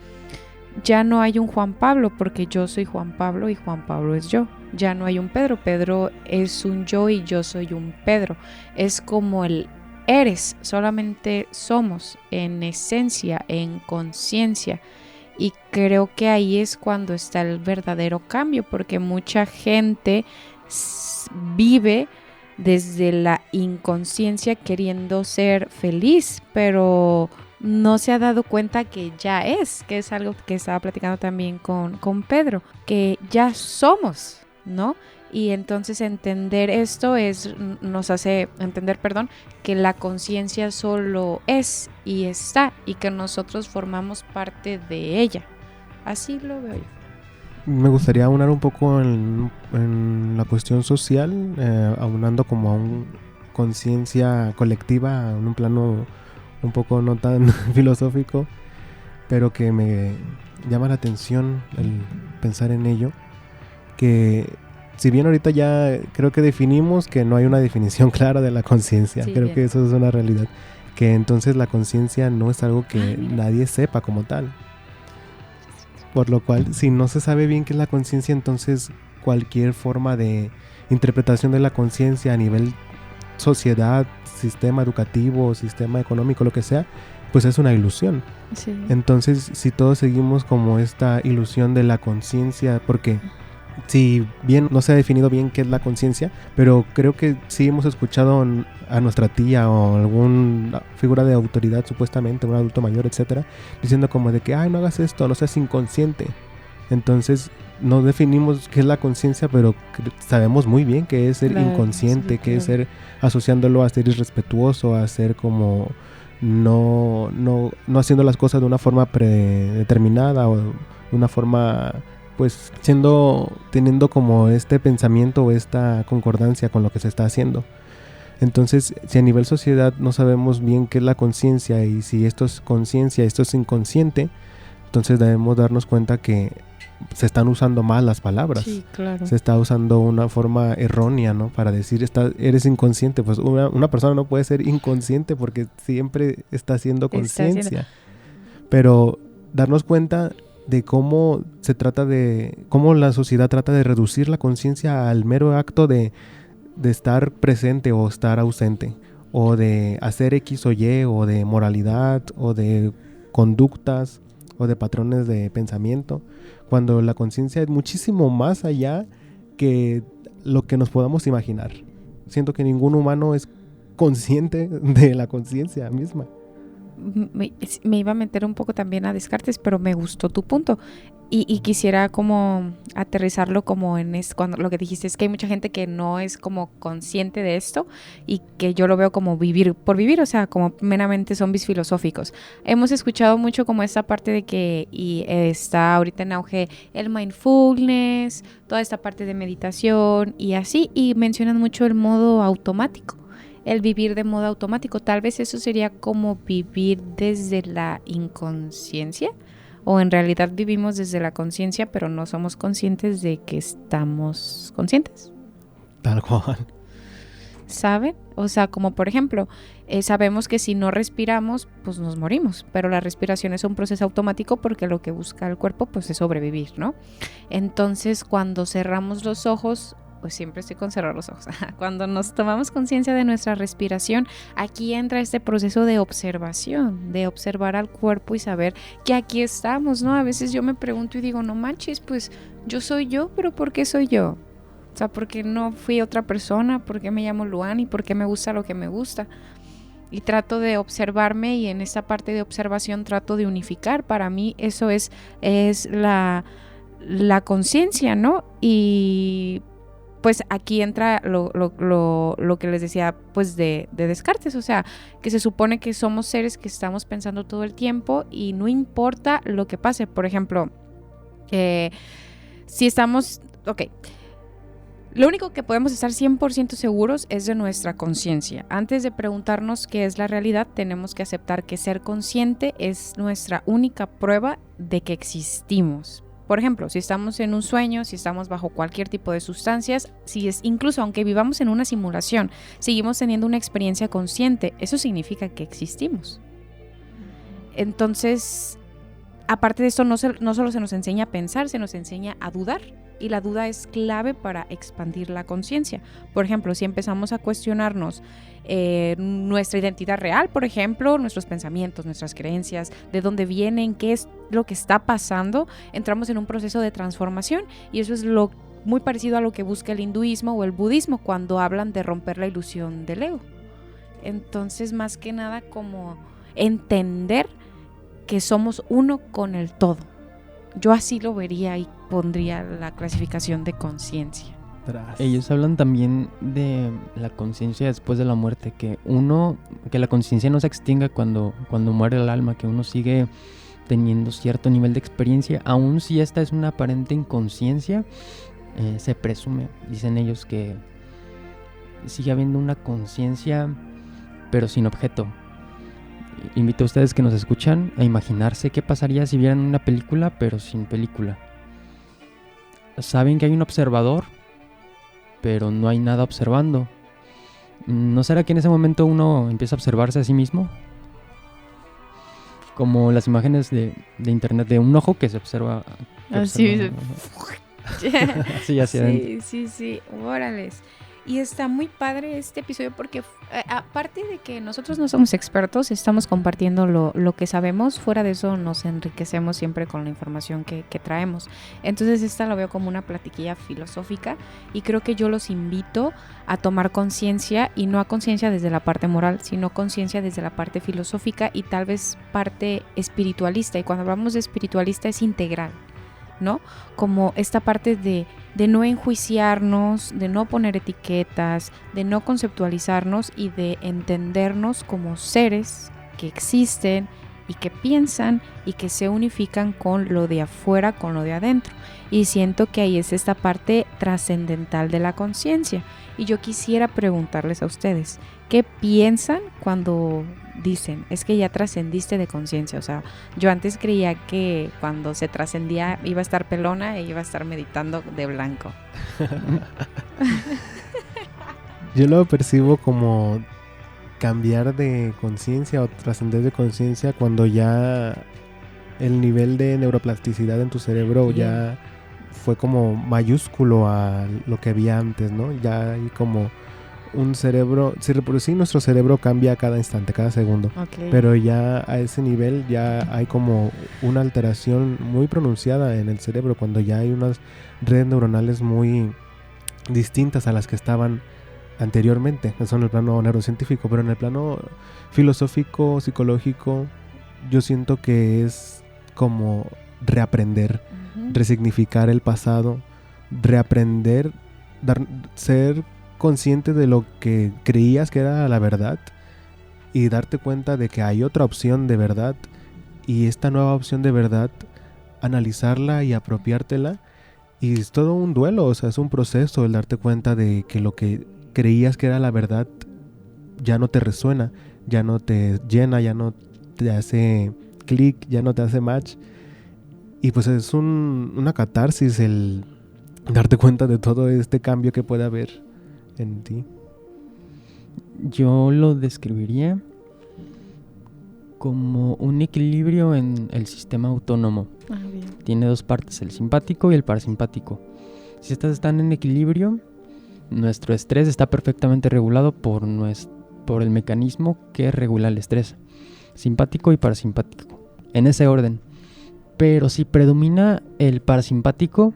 Ya no hay un Juan Pablo, porque yo soy Juan Pablo y Juan Pablo es yo. Ya no hay un Pedro, Pedro es un yo y yo soy un Pedro. Es como el eres, solamente somos en esencia, en conciencia. Y creo que ahí es cuando está el verdadero cambio, porque mucha gente vive desde la inconsciencia queriendo ser feliz, pero no se ha dado cuenta que ya que es algo que estaba platicando también con Pedro, que ya somos, ¿no? Y entonces entender esto nos hace entender, que la conciencia solo es y está, y que nosotros formamos parte de ella. Así lo veo yo. Me gustaría aunar un poco en la cuestión social, aunando como a una conciencia colectiva, en un plano un poco no tan filosófico, pero que me llama la atención el pensar en ello, que si bien ahorita ya creo que definimos que no hay una definición clara de la conciencia, sí, creo bien. Que eso es una realidad, que entonces la conciencia no es algo que nadie sepa como tal. Por lo cual, si no se sabe bien qué es la conciencia, entonces cualquier forma de interpretación de la conciencia a nivel sociedad, sistema educativo, sistema económico, lo que sea, pues es una ilusión. Sí. Entonces, si todos seguimos como esta ilusión de la conciencia, porque si bien no se ha definido bien qué es la conciencia, pero creo que sí hemos escuchado a nuestra tía o alguna figura de autoridad, supuestamente un adulto mayor, etcétera, diciendo como de que no hagas esto, no seas inconsciente. Entonces no definimos qué es la conciencia, pero sabemos muy bien qué es ser Claro, inconsciente, sí, qué es claro. ser asociándolo a ser irrespetuoso, a ser como no haciendo las cosas de una forma predeterminada o de una forma, pues teniendo como este pensamiento o esta concordancia con lo que se está haciendo. Entonces, si a nivel sociedad no sabemos bien qué es la conciencia y si esto es conciencia, esto es inconsciente, entonces debemos darnos cuenta que se están usando mal las palabras. Sí, claro. Se está usando una forma errónea, ¿no? Para decir, eres inconsciente. Pues una persona no puede ser inconsciente porque siempre está haciendo conciencia. Pero darnos cuenta de cómo cómo la sociedad trata de reducir la conciencia al mero acto de estar presente o estar ausente, o de hacer X o Y, o de moralidad, o de conductas, o de patrones de pensamiento, cuando la conciencia es muchísimo más allá que lo que nos podamos imaginar. Siento que ningún humano es consciente de la conciencia misma. Me iba a meter un poco también a Descartes, pero me gustó tu punto y quisiera como aterrizarlo como en cuando lo que dijiste es que hay mucha gente que no es como consciente de esto y que yo lo veo como vivir por vivir, o sea, como meramente zombies filosóficos. Hemos escuchado mucho como esta parte de que está ahorita en auge el mindfulness, toda esta parte de meditación y así, y mencionan mucho el modo automático. El vivir de modo automático, tal vez eso sería como vivir desde la inconsciencia, o en realidad vivimos desde la conciencia, pero no somos conscientes de que estamos conscientes. Tal cual. ¿Saben? O sea, como por ejemplo, sabemos que si no respiramos, pues nos morimos, pero la respiración es un proceso automático porque lo que busca el cuerpo, pues es sobrevivir, ¿no? Entonces, cuando cerramos los ojos, pues siempre estoy con cerrar los ojos. Cuando nos tomamos conciencia de nuestra respiración, aquí entra este proceso de observación, de observar al cuerpo y saber que aquí estamos, ¿no? A veces yo me pregunto y digo, no manches, pues yo soy yo, pero ¿por qué soy yo? O sea, ¿por qué no fui otra persona? ¿Por qué me llamo Luan? ¿Y por qué me gusta lo que me gusta? Y trato de observarme y en esta parte de observación trato de unificar. Para mí eso es la conciencia, ¿no? Y pues aquí entra lo que les decía pues de Descartes, o sea, que se supone que somos seres que estamos pensando todo el tiempo y no importa lo que pase. Por ejemplo, si estamos, lo único que podemos estar 100% seguros es de nuestra conciencia. Antes de preguntarnos qué es la realidad, tenemos que aceptar que ser consciente es nuestra única prueba de que existimos. Por ejemplo, si estamos en un sueño, si estamos bajo cualquier tipo de sustancias, incluso aunque vivamos en una simulación, seguimos teniendo una experiencia consciente, eso significa que existimos. Entonces, aparte de esto, no solo se nos enseña a pensar, se nos enseña a dudar. Y la duda es clave para expandir la conciencia. Por ejemplo, si empezamos a cuestionarnos nuestra identidad real, por ejemplo, nuestros pensamientos, nuestras creencias, de dónde vienen, qué es lo que está pasando, entramos en un proceso de transformación y eso es muy parecido a lo que busca el hinduismo o el budismo cuando hablan de romper la ilusión del ego. Entonces, más que nada, como entender que somos uno con el todo. Yo así lo vería y pondría la clasificación de conciencia. Ellos hablan también de la conciencia después de la muerte, que la conciencia no se extinga cuando muere el alma, que uno sigue teniendo cierto nivel de experiencia, aun si esta es una aparente inconsciencia, se presume, dicen ellos, que sigue habiendo una conciencia, pero sin objeto. Invito a ustedes que nos escuchan a imaginarse qué pasaría si vieran una película, pero sin película. Saben que hay un observador, pero no hay nada observando. ¿No será que en ese momento uno empieza a observarse a sí mismo? Como las imágenes de internet de un ojo que se observa. Así. Sí, hacia adentro. Sí, órales. Y está muy padre este episodio porque aparte de que nosotros no somos expertos, estamos compartiendo lo que sabemos. Fuera de eso nos enriquecemos siempre con la información que traemos. Entonces esta lo veo como una platiquilla filosófica y creo que yo los invito a tomar conciencia, y no a conciencia desde la parte moral, sino conciencia desde la parte filosófica y tal vez parte espiritualista. Y cuando hablamos de espiritualista es integral. ¿no? Como esta parte de no enjuiciarnos, de no poner etiquetas, de no conceptualizarnos y de entendernos como seres que existen y que piensan y que se unifican con lo de afuera, con lo de adentro. Y siento que ahí es esta parte trascendental de la conciencia. Y yo quisiera preguntarles a ustedes, ¿qué piensan cuando dicen, es que ya trascendiste de conciencia? O sea, yo antes creía que cuando se trascendía iba a estar pelona e iba a estar meditando de blanco. Yo lo percibo como cambiar de conciencia o trascender de conciencia cuando ya el nivel de neuroplasticidad en tu cerebro ya fue como mayúsculo a lo que había antes, ¿no? Ya hay como un cerebro, si reproducir nuestro cerebro cambia cada instante, cada segundo, pero ya a ese nivel ya hay como una alteración muy pronunciada en el cerebro cuando ya hay unas redes neuronales muy distintas a las que estaban anteriormente. Eso en el plano neurocientífico, pero en el plano filosófico, psicológico, yo siento que es como reaprender, resignificar el pasado, reaprender, ser consciente de lo que creías que era la verdad y darte cuenta de que hay otra opción de verdad, y esta nueva opción de verdad analizarla y apropiártela. Y es todo un duelo, o sea, es un proceso el darte cuenta de que lo que creías que era la verdad ya no te resuena, ya no te llena, ya no te hace clic, ya no te hace match. Y pues es una catarsis el darte cuenta de todo este cambio que puede haber en ti. Yo lo describiría como un equilibrio en el sistema autónomo. Tiene dos partes, el simpático y el parasimpático. Si estas están en equilibrio, nuestro estrés está perfectamente regulado por el mecanismo que regula el estrés, simpático y parasimpático, en ese orden. Pero si predomina el parasimpático,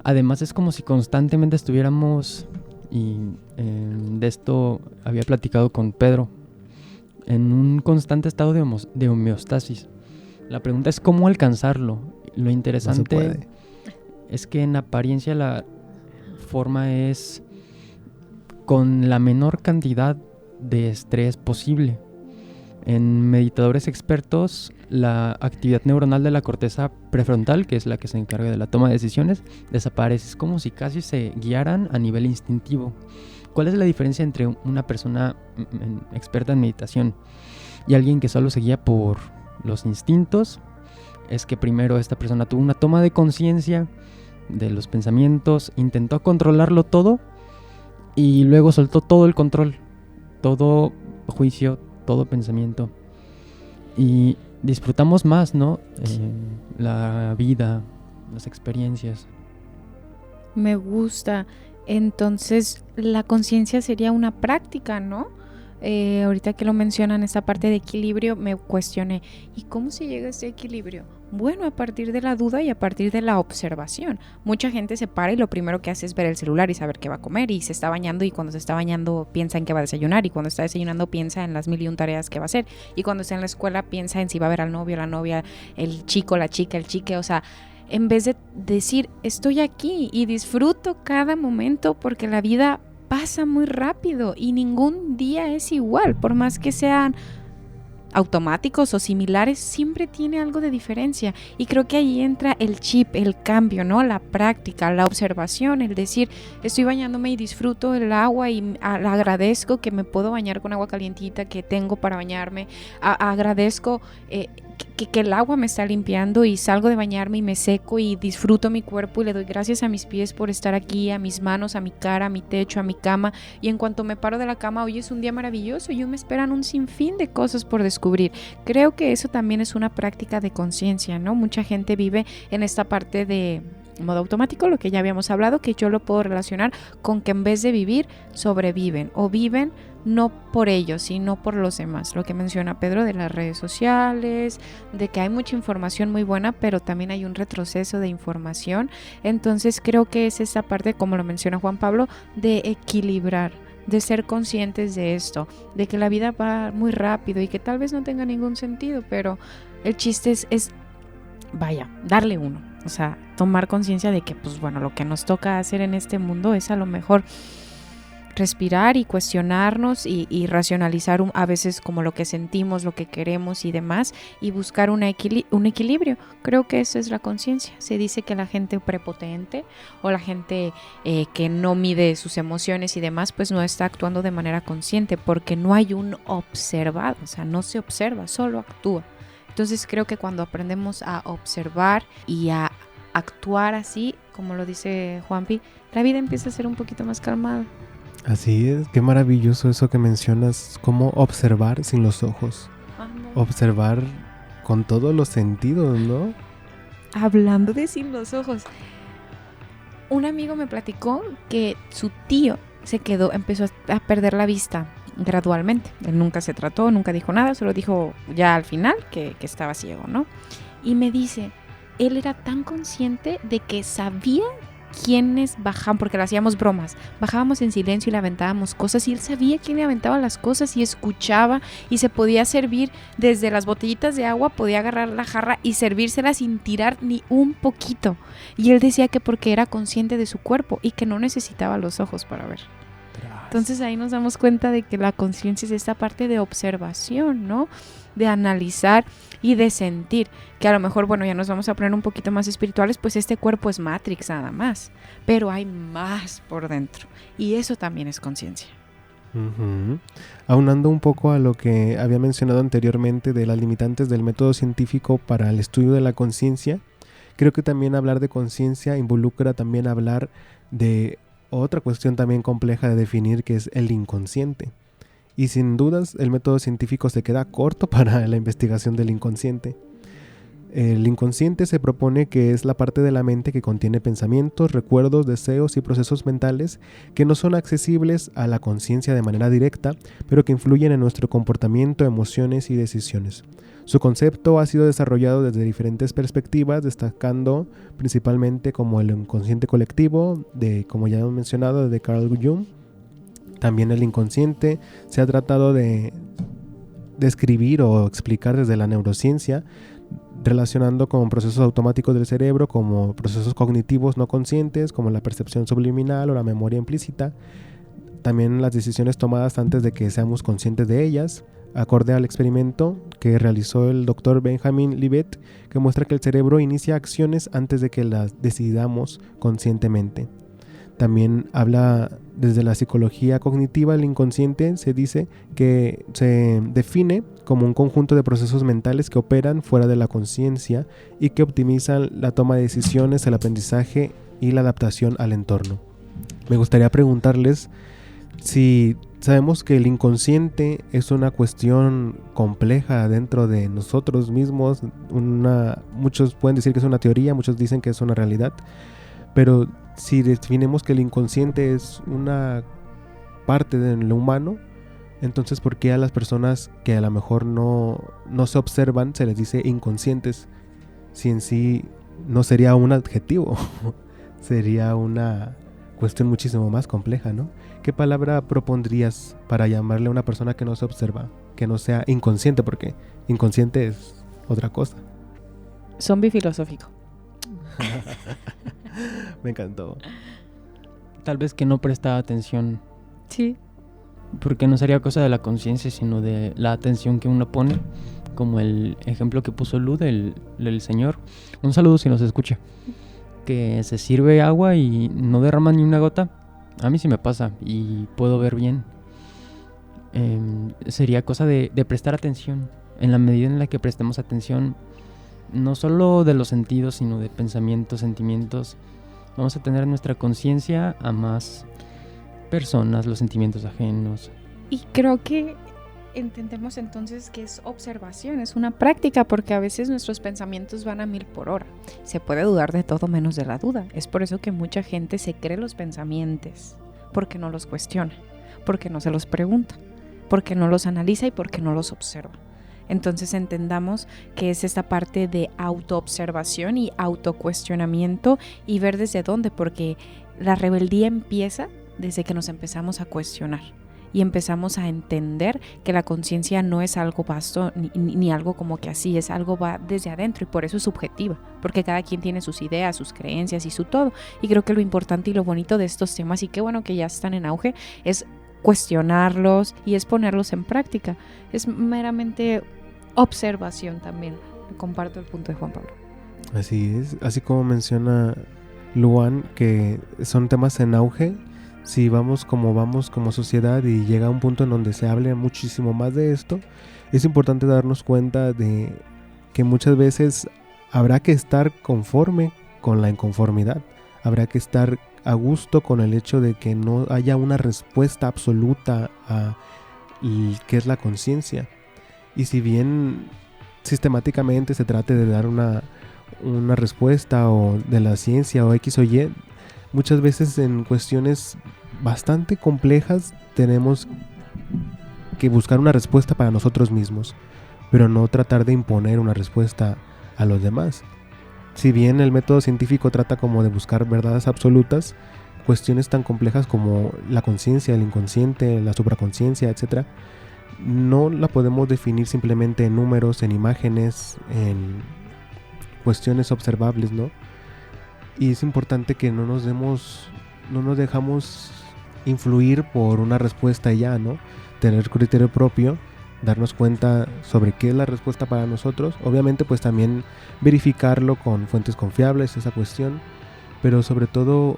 además es como si constantemente estuviéramos, y de esto había platicado con Pedro, en un constante estado de homeostasis. La pregunta es cómo alcanzarlo. Lo interesante es que en apariencia la forma es con la menor cantidad de estrés posible. En meditadores expertos, la actividad neuronal de la corteza prefrontal, que es la que se encarga de la toma de decisiones, desaparece. Es como si casi se guiaran a nivel instintivo. ¿Cuál es la diferencia entre una persona experta en meditación y alguien que solo se guía por los instintos? Es que primero esta persona tuvo una toma de conciencia de los pensamientos, intentó controlarlo todo y luego soltó todo el control, todo juicio, todo pensamiento, y disfrutamos más, ¿no? La vida, las experiencias. Me gusta. Entonces, la conciencia sería una práctica, ¿no? Ahorita que lo mencionan, esta parte de equilibrio, me cuestioné, ¿y cómo se llega a ese equilibrio? Bueno, a partir de la duda y a partir de la observación. Mucha gente se para y lo primero que hace es ver el celular y saber qué va a comer, y se está bañando, y cuando se está bañando piensa en qué va a desayunar, y cuando está desayunando piensa en las 1000 y un tareas que va a hacer, y cuando está en la escuela piensa en si va a ver al novio, la novia, el chico, la chica, el chique. O sea, en vez de decir, estoy aquí y disfruto cada momento, porque la vida pasa muy rápido y ningún día es igual, por más que sean automáticos o similares, siempre tiene algo de diferencia. Y creo que ahí entra el chip, el cambio, ¿no? La práctica, la observación, el decir, estoy bañándome y disfruto el agua y agradezco que me puedo bañar con agua calientita, que tengo para bañarme, agradezco que el agua me está limpiando, y salgo de bañarme y me seco y disfruto mi cuerpo y le doy gracias a mis pies por estar aquí, a mis manos, a mi cara, a mi techo, a mi cama, y en cuanto me paro de la cama, hoy es un día maravilloso y me esperan un sinfín de cosas por descubrir. Creo que eso también es una práctica de conciencia, ¿no? Mucha gente vive en esta parte de modo automático, lo que ya habíamos hablado, que yo lo puedo relacionar con que en vez de vivir, sobreviven, o viven no por ellos, sino por los demás. Lo que menciona Pedro de las redes sociales, de que hay mucha información muy buena, pero también hay un retroceso de información. Entonces creo que es esa parte, como lo menciona Juan Pablo, de equilibrar, de ser conscientes de esto, de que la vida va muy rápido y que tal vez no tenga ningún sentido, pero el chiste es darle uno. O sea, tomar conciencia de que, pues bueno, lo que nos toca hacer en este mundo es a lo mejor respirar y cuestionarnos y racionalizar a veces como lo que sentimos, lo que queremos y demás, y buscar un equilibrio. Creo que eso es la conciencia. Se dice que la gente prepotente o la gente que no mide sus emociones y demás, pues no está actuando de manera consciente, porque no hay un observado, o sea, no se observa, solo actúa. Entonces creo que cuando aprendemos a observar y a actuar así, como lo dice Juanpi, la vida empieza a ser un poquito más calmada. Así es, qué maravilloso eso que mencionas, cómo observar sin los ojos. Observar con todos los sentidos, ¿no? Hablando de sin los ojos, un amigo me platicó que su tío empezó a perder la vista gradualmente. Él nunca se trató, nunca dijo nada, solo dijo ya al final que estaba ciego, ¿no? Y me dice, él era tan consciente de que sabía quiénes bajaban, porque le hacíamos bromas, bajábamos en silencio y le aventábamos cosas, y él sabía quién le aventaba las cosas y escuchaba, y se podía servir desde las botellitas de agua, podía agarrar la jarra y servírsela sin tirar ni un poquito, y él decía que porque era consciente de su cuerpo y que no necesitaba los ojos para ver. Entonces ahí nos damos cuenta de que la conciencia es esta parte de observación, ¿no? De analizar y de sentir, que a lo mejor, bueno, ya nos vamos a poner un poquito más espirituales, pues este cuerpo es Matrix nada más, pero hay más por dentro, y eso también es conciencia. Uh-huh. Aunando un poco a lo que había mencionado anteriormente de las limitantes del método científico para el estudio de la conciencia, creo que también hablar de conciencia involucra también hablar de otra cuestión también compleja de definir, que es el inconsciente. Y sin dudas el método científico se queda corto para la investigación del inconsciente. El inconsciente se propone que es la parte de la mente que contiene pensamientos, recuerdos, deseos y procesos mentales que no son accesibles a la conciencia de manera directa, pero que influyen en nuestro comportamiento, emociones y decisiones. Su concepto ha sido desarrollado desde diferentes perspectivas, destacando principalmente como el inconsciente colectivo, como ya hemos mencionado, de Carl Jung. También el inconsciente se ha tratado de describir o explicar desde la neurociencia, relacionando con procesos automáticos del cerebro, como procesos cognitivos no conscientes, como la percepción subliminal o la memoria implícita. También las decisiones tomadas antes de que seamos conscientes de ellas, acorde al experimento que realizó el Dr. Benjamin Libet, que muestra que el cerebro inicia acciones antes de que las decidamos conscientemente. También habla desde la psicología cognitiva, el inconsciente se dice que se define como un conjunto de procesos mentales que operan fuera de la conciencia y que optimizan la toma de decisiones, el aprendizaje y la adaptación al entorno. Me gustaría preguntarles si sabemos que el inconsciente es una cuestión compleja dentro de nosotros mismos. Muchos pueden decir que es una teoría, muchos dicen que es una realidad, pero si definimos que el inconsciente es una parte de lo humano, entonces ¿por qué a las personas que a lo mejor no se observan se les dice inconscientes? Si en sí no sería un adjetivo, sería una cuestión muchísimo más compleja, ¿no? ¿Qué palabra propondrías para llamarle a una persona que no se observa, que no sea inconsciente? Porque inconsciente es otra cosa. Zombie filosófico. Me encantó. Tal vez que no presta atención. Sí. Porque no sería cosa de la conciencia, sino de la atención que uno pone. Como el ejemplo que puso Lu del señor. Un saludo si nos escucha. Que se sirve agua y no derrama ni una gota. A mí sí me pasa y puedo ver bien. Sería cosa de prestar atención. En la medida en la que prestemos atención, no solo de los sentidos, sino de pensamientos, sentimientos, vamos a tener nuestra conciencia a más personas, los sentimientos ajenos. Y creo que entendemos entonces que es observación, es una práctica, porque a veces nuestros pensamientos van a 1000 por hora. Se puede dudar de todo menos de la duda. Es por eso que mucha gente se cree los pensamientos, porque no los cuestiona, porque no se los pregunta, porque no los analiza y porque no los observa. Entonces entendamos que es esta parte de autoobservación y autocuestionamiento y ver desde dónde, porque la rebeldía empieza desde que nos empezamos a cuestionar. y empezamos a entender que la conciencia no es algo vasto ni algo como que así, es algo va desde adentro y por eso es subjetiva, porque cada quien tiene sus ideas, sus creencias y su todo. Y creo que lo importante y lo bonito de estos temas, y qué bueno que ya están en auge, es cuestionarlos y es ponerlos en práctica. Es meramente observación también. Comparto el punto de Juan Pablo. Así es, así como menciona Luan, que son temas en auge. Si vamos como sociedad y llega a un punto en donde se hable muchísimo más de esto, es importante darnos cuenta de que muchas veces habrá que estar conforme con la inconformidad, habrá que estar a gusto con el hecho de que no haya una respuesta absoluta a qué es la conciencia. Y si bien sistemáticamente se trate de dar una respuesta o de la ciencia o X o Y, muchas veces en cuestiones bastante complejas tenemos que buscar una respuesta para nosotros mismos, pero no tratar de imponer una respuesta a los demás. Si bien el método científico trata como de buscar verdades absolutas, cuestiones tan complejas como la conciencia, el inconsciente, la supraconsciencia, etc., no la podemos definir simplemente en números, en imágenes, en cuestiones observables, ¿no? Y es importante que no nos dejamos influir por una respuesta ya, ¿no? Tener criterio propio, darnos cuenta sobre qué es la respuesta para nosotros. Obviamente, pues también verificarlo con fuentes confiables, esa cuestión, pero sobre todo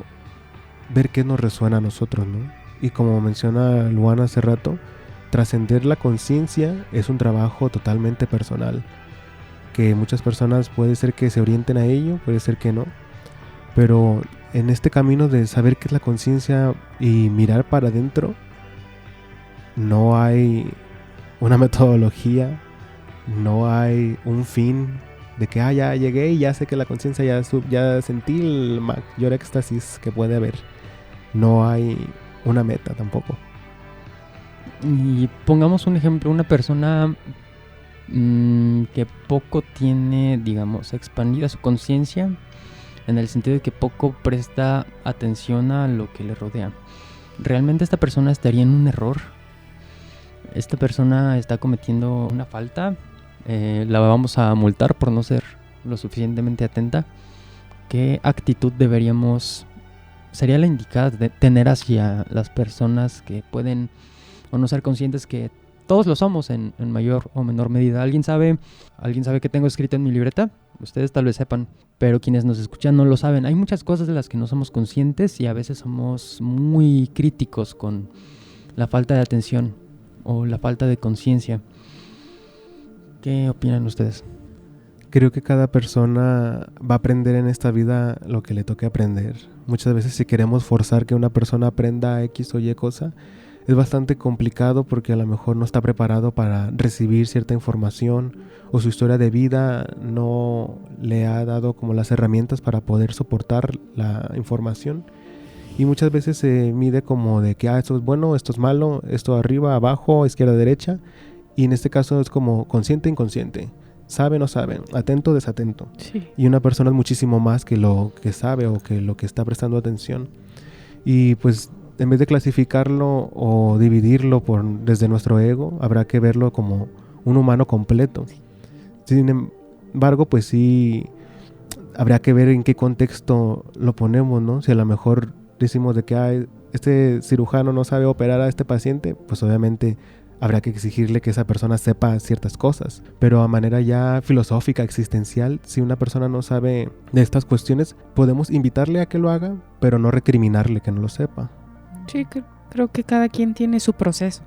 ver qué nos resuena a nosotros, ¿no? Y como menciona Luana hace rato, trascender la conciencia es un trabajo totalmente personal, que muchas personas puede ser que se orienten a ello, puede ser que no, pero en este camino de saber qué es la conciencia y mirar para adentro, no hay una metodología, no hay un fin de que ya llegué y ya sé que la conciencia ya sentí el mayor éxtasis que puede haber. No hay una meta tampoco. Y pongamos un ejemplo, una persona que poco tiene, digamos, expandida su conciencia, en el sentido de que poco presta atención a lo que le rodea. ¿Realmente esta persona estaría en un error? ¿Esta persona está cometiendo una falta? ¿La vamos a multar por no ser lo suficientemente atenta? ¿Qué actitud sería la indicada de tener hacia las personas que pueden o no ser conscientes que todos lo somos en mayor o menor medida? ¿Alguien sabe qué tengo escrito en mi libreta? Ustedes tal vez sepan, pero quienes nos escuchan no lo saben. Hay muchas cosas de las que no somos conscientes y a veces somos muy críticos con la falta de atención o la falta de conciencia. ¿Qué opinan ustedes? Creo que cada persona va a aprender en esta vida lo que le toque aprender. Muchas veces si queremos forzar que una persona aprenda X o Y cosa, es bastante complicado porque a lo mejor no está preparado para recibir cierta información o su historia de vida no le ha dado como las herramientas para poder soportar la información. Y muchas veces se mide como de que esto es bueno, esto es malo, esto arriba, abajo, izquierda, derecha. Y en este caso es como consciente, inconsciente. Sabe, no sabe, atento, desatento. Sí. Y una persona es muchísimo más que lo que sabe o que lo que está prestando atención. Y pues en vez de clasificarlo o dividirlo desde nuestro ego, habrá que verlo como un humano completo. Sin embargo, pues sí, habría que ver en qué contexto lo ponemos, ¿no? Si a lo mejor decimos de que este cirujano no sabe operar a este paciente, pues obviamente habrá que exigirle que esa persona sepa ciertas cosas. Pero a manera ya filosófica, existencial, si una persona no sabe de estas cuestiones, podemos invitarle a que lo haga, pero no recriminarle que no lo sepa. Sí, creo que cada quien tiene su proceso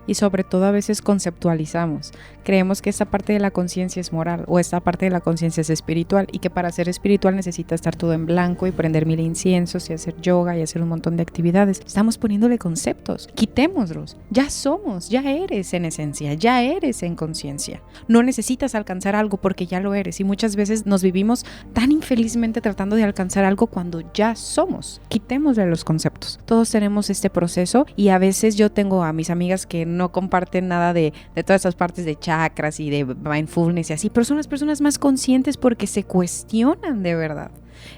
y sobre todo a veces conceptualizamos. Creemos que esta parte de la conciencia es moral o esta parte de la conciencia es espiritual y que para ser espiritual necesita estar todo en blanco y prender 1000 inciensos y hacer yoga y hacer un montón de actividades. Estamos poniéndole conceptos, quitémoslos. Ya somos, ya eres en esencia, ya eres en conciencia. No necesitas alcanzar algo porque ya lo eres y muchas veces nos vivimos tan infelizmente tratando de alcanzar algo cuando ya somos. Quitémosle los conceptos. Todos tenemos este proceso y a veces yo tengo a mis amigas que no comparten nada de todas esas partes de chakras y de mindfulness y así, pero son las personas más conscientes porque se cuestionan de verdad.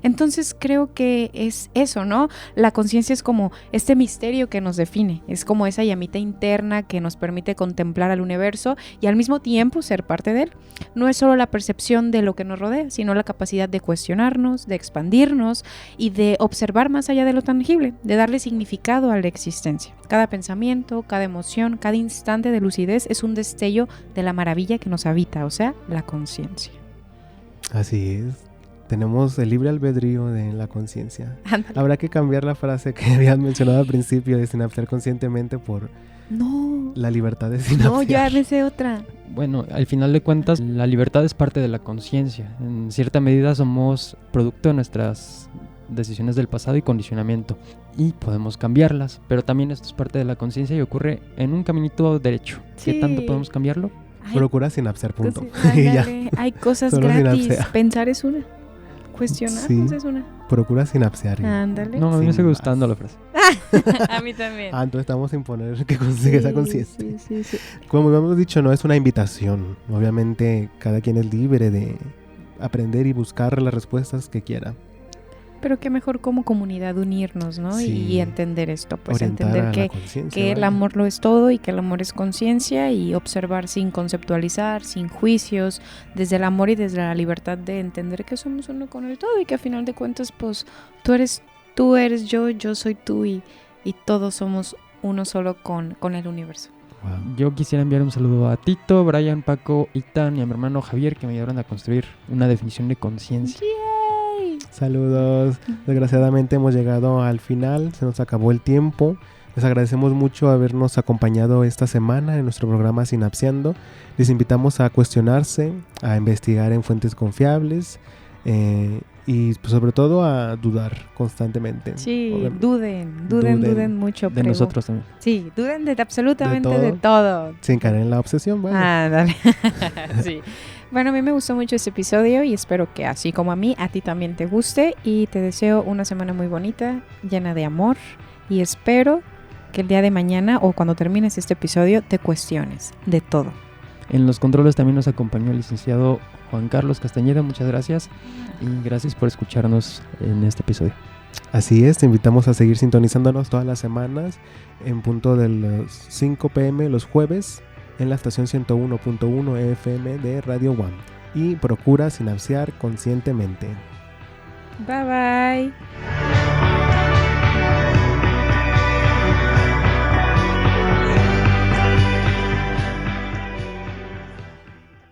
Entonces creo que es eso, ¿no? La conciencia es como este misterio que nos define, es como esa llamita interna que nos permite contemplar al universo y al mismo tiempo ser parte de él. No es solo la percepción de lo que nos rodea, sino la capacidad de cuestionarnos, de expandirnos y de observar más allá de lo tangible, de darle significado a la existencia. Cada pensamiento, cada emoción, cada instante de lucidez es un destello de la maravilla que nos habita, o sea, la conciencia. Así es. Tenemos el libre albedrío de la conciencia. Ándale. Habrá que cambiar la frase que habías mencionado al principio de sinapsear conscientemente por No, la libertad de sinapsear. no, ya me sé otra. Bueno, al final de cuentas, la libertad es parte de la conciencia. En cierta medida somos producto de nuestras decisiones del pasado y condicionamiento. Y podemos cambiarlas, pero también esto es parte de la conciencia y ocurre en un caminito derecho. Sí. ¿Qué tanto podemos cambiarlo? Ay, Procura sinapsear, punto. cosas, Y ya. ándale, hay cosas Solo gratis. sinapsea. Pensar es una. Cuestionarnos Sí. es una. Procura sinapsear. Ándale. No, a mí me Sin sigue gustando más. la frase. A mí también. Ah, entonces estamos a imponer que consiga esa conciencia. Sí. Como habíamos dicho, no es una invitación. Obviamente cada quien es libre de aprender y buscar las respuestas que quiera. Pero qué mejor como comunidad unirnos, ¿no? Sí. Y entender esto, pues Orientar entender a la que conciencia, el vaya. amor lo es todo y que el amor es conciencia y observar sin conceptualizar, sin juicios, desde el amor y desde la libertad de entender que somos uno con el todo y que a final de cuentas, pues tú eres yo soy tú y todos somos uno solo con el universo. Wow. Yo quisiera enviar un saludo a Tito, Brian, Paco, Itan y a mi hermano Javier que me ayudaron a construir una definición de conciencia. ¡Yay! Saludos. Desgraciadamente hemos llegado al final, se nos acabó el tiempo. Les agradecemos mucho habernos acompañado esta semana en nuestro programa Sinapseando. Les invitamos a cuestionarse, a investigar en fuentes confiables y pues, sobre todo a dudar constantemente. Sí, Obviamente, duden mucho. De prego. nosotros también. Sí, duden de absolutamente ¿De todo? de todo. sin caer en la obsesión. Vaya. Dale. Sí. Bueno, a mí me gustó mucho este episodio y espero que así como a mí, a ti también te guste y te deseo una semana muy bonita, llena de amor y espero que el día de mañana o cuando termines este episodio te cuestiones de todo. En los controles también nos acompañó el licenciado Juan Carlos Castañeda, muchas gracias y gracias por escucharnos en este episodio. Así es, te invitamos a seguir sintonizándonos todas las semanas en punto de las 5 p.m. los jueves en la estación 101.1 FM de Radio One. Y procura sinapsear conscientemente. Bye bye.